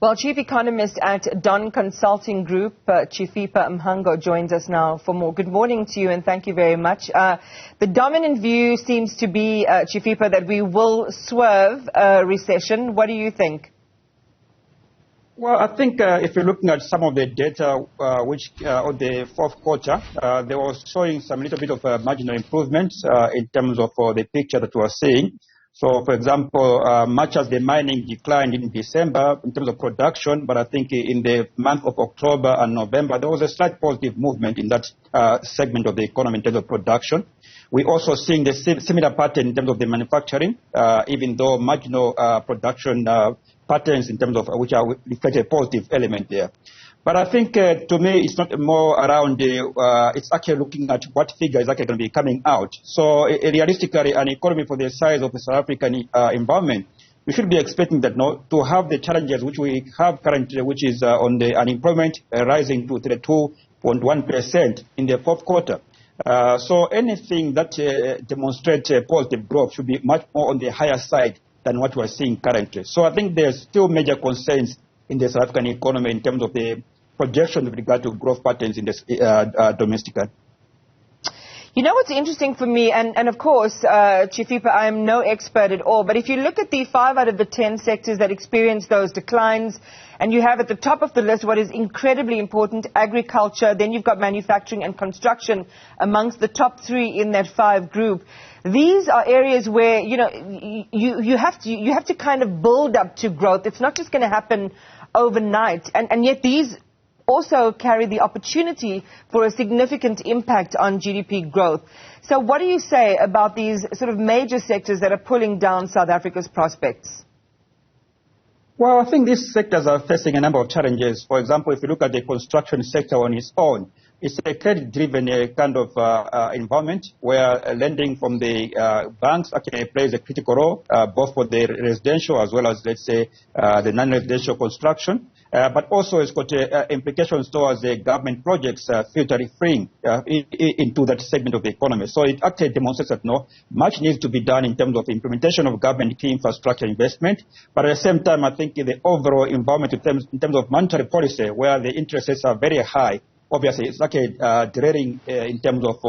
Well, Chief Economist at Don Consulting Group, Chifipa Mhango, joins us now for more. Good morning to you and thank you very much. The dominant view seems to be, Chifipa, that we will swerve a recession. What do you think? Well, I think if you're looking at some of the data which on the fourth quarter, they were showing some little bit of marginal improvements in terms of the picture that we are seeing. So, for example, much as the mining declined in December in terms of production, but I think in the month of October and November, there was a slight positive movement in that segment of the economy in terms of production. We're also seeing the similar pattern in terms of the manufacturing, even though marginal production patterns in terms of which are reflect a positive element there. But I think, to me, it's not more around it's actually looking at what figure is actually going to be coming out. So realistically, an economy for the size of the South African environment, we should be expecting that to have the challenges which we have currently, which is on the unemployment rising to 32.1% in the fourth quarter. So anything that demonstrates positive growth should be much more on the higher side than what we're seeing currently. So I think there's still major concerns in the South African economy in terms of the projection with regard to growth patterns in the domestic. You know what's interesting for me, and of course, Chifipa, I am no expert at all, but if you look at the 5 out of the 10 sectors that experience those declines, and you have at the top of the list what is incredibly important, agriculture, then you've got manufacturing and construction amongst the top 3 in that 5 group. These are areas where, you know, you have to kind of build up to growth. It's not just going to happen overnight, and yet these also carry the opportunity for a significant impact on GDP growth. So what do you say about these sort of major sectors that are pulling down South Africa's prospects? Well, I think these sectors are facing a number of challenges. For example, if you look at the construction sector on its own, it's a credit-driven kind of environment where lending from the banks actually plays a critical role, both for the residential as well as, let's say, the non-residential construction. But also it's got implications towards the government projects filtering into that segment of the economy. So it actually demonstrates that much needs to be done in terms of implementation of government key infrastructure investment. But at the same time, I think in the overall environment in terms of monetary policy, where the interest rates are very high, obviously it's actually derailing in terms of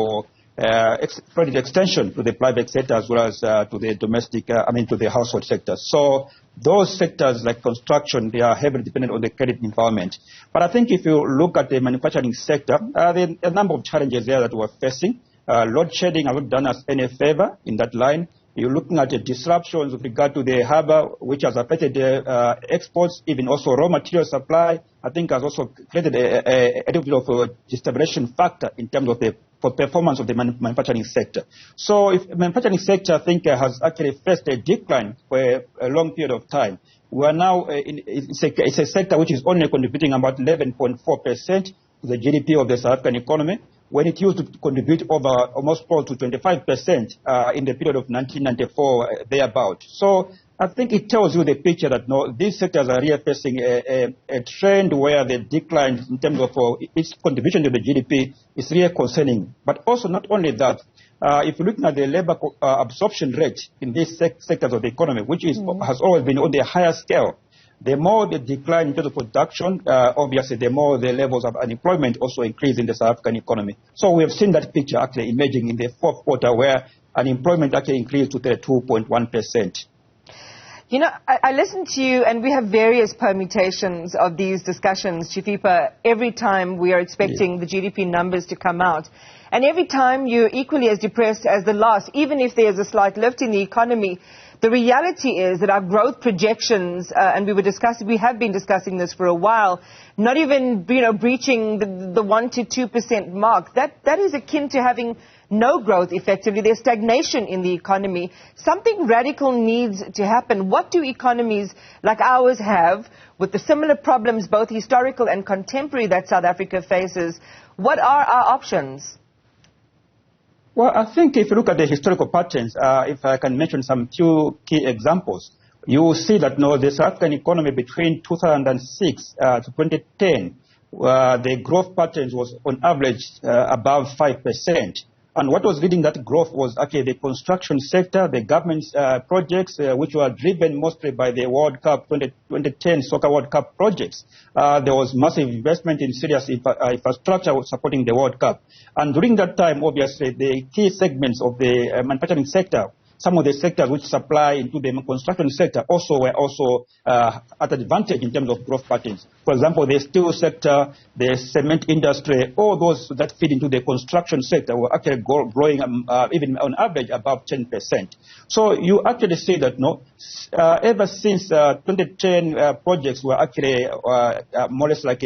credit extension to the private sector as well as to the domestic, to the household sector. So those sectors like construction, they are heavily dependent on the credit environment. But I think if you look at the manufacturing sector, there are a number of challenges there that we're facing. Load shedding has not done us any favor in that line. You're looking at the disruptions with regard to the harbor, which has affected the exports, even also raw material supply, I think has also created a little bit of a destabilization factor in terms of the performance of the manufacturing sector. So if the manufacturing sector, I think, has actually faced a decline for a long period of time. We are now, it's a sector which is only contributing about 11.4% to the GDP of the South African economy, when it used to contribute over almost close to 25% in the period of 1994, thereabout. So I think it tells you the picture that these sectors are really facing a trend where the decline in terms of its contribution to the GDP is really concerning. But also not only that, if you're looking at the labor absorption rate in these sectors of the economy, which has always been on the higher scale, the more the decline in terms of production, obviously, the more the levels of unemployment also increase in the South African economy. So we have seen that picture actually emerging in the fourth quarter, where unemployment actually increased to 2.1%. You know, I listened to you, and we have various permutations of these discussions, Chifipa, every time we are expecting the GDP numbers to come out. And every time you're equally as depressed as the last, even if there's a slight lift in the economy. The reality is that our growth projections, and we have been discussing this for a while, not even breaching the 1 to 2% mark. That is akin to having no growth effectively. There's stagnation in the economy. Something radical needs to happen. What do economies like ours have with the similar problems, both historical and contemporary, that South Africa faces? What are our options? Well, I think if you look at the historical patterns, if I can mention some few key examples, you will see that the South African economy between 2006 to 2010, the growth patterns was on average above 5%. And what was leading that growth was actually the construction sector, the government projects, which were driven mostly by the World Cup 2010 Soccer World Cup projects. There was massive investment in serious infrastructure supporting the World Cup. And during that time, obviously, the key segments of the manufacturing sector, some of the sectors which supply into the construction sector were at advantage in terms of growth patterns. For example, the steel sector, the cement industry, all those that feed into the construction sector were actually growing even on average above 10%. So you actually see that ever since 2010 projects were actually more or less like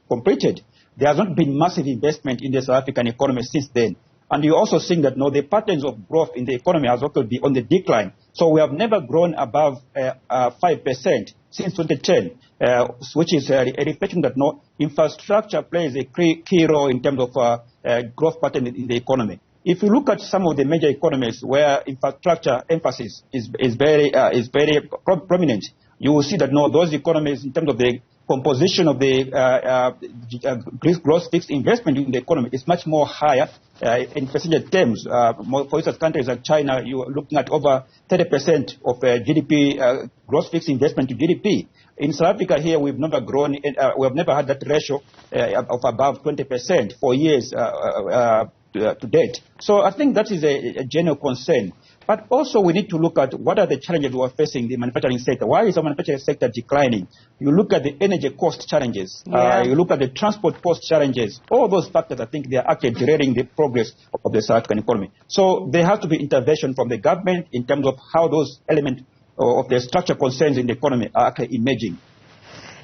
completed, there has not been massive investment in the South African economy since then. And you're also seeing that the patterns of growth in the economy has also been on the decline. So we have never grown above 5% since 2010, which is a reflection that infrastructure plays a key role in terms of growth pattern in the economy. If you look at some of the major economies where infrastructure emphasis is very prominent, you will see that those economies, in terms of the composition of the gross fixed investment in the economy, is much more higher in percentage terms. For instance, countries like China, you are looking at over 30% of GDP, gross fixed investment to GDP. In South Africa here, we've never grown, we have never had that ratio of above 20% for years to date. So I think that is a general concern. But also we need to look at what are the challenges we are facing in the manufacturing sector. Why is the manufacturing sector declining? You look at the energy cost challenges. You look at the transport cost challenges. All those factors, I think, they are actually derailing the progress of the South African economy. So there has to be intervention from the government in terms of how those elements of the structural concerns in the economy are actually emerging.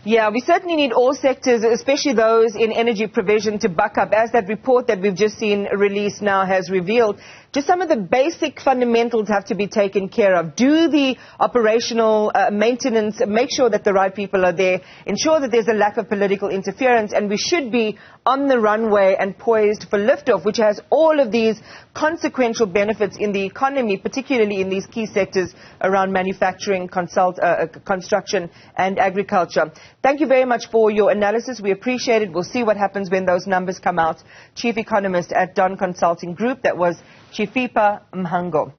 Yeah, we certainly need all sectors, especially those in energy provision, to buck up, as that report that we've just seen released now has revealed. Just some of the basic fundamentals have to be taken care of. Do the operational maintenance, make sure that the right people are there, ensure that there's a lack of political interference, and we should be on the runway and poised for liftoff, which has all of these consequential benefits in the economy, particularly in these key sectors around manufacturing, construction and agriculture. Thank you very much for your analysis. We appreciate it. We'll see what happens when those numbers come out. Chief Economist at Don Consulting Group, that was Chifipa Mhango.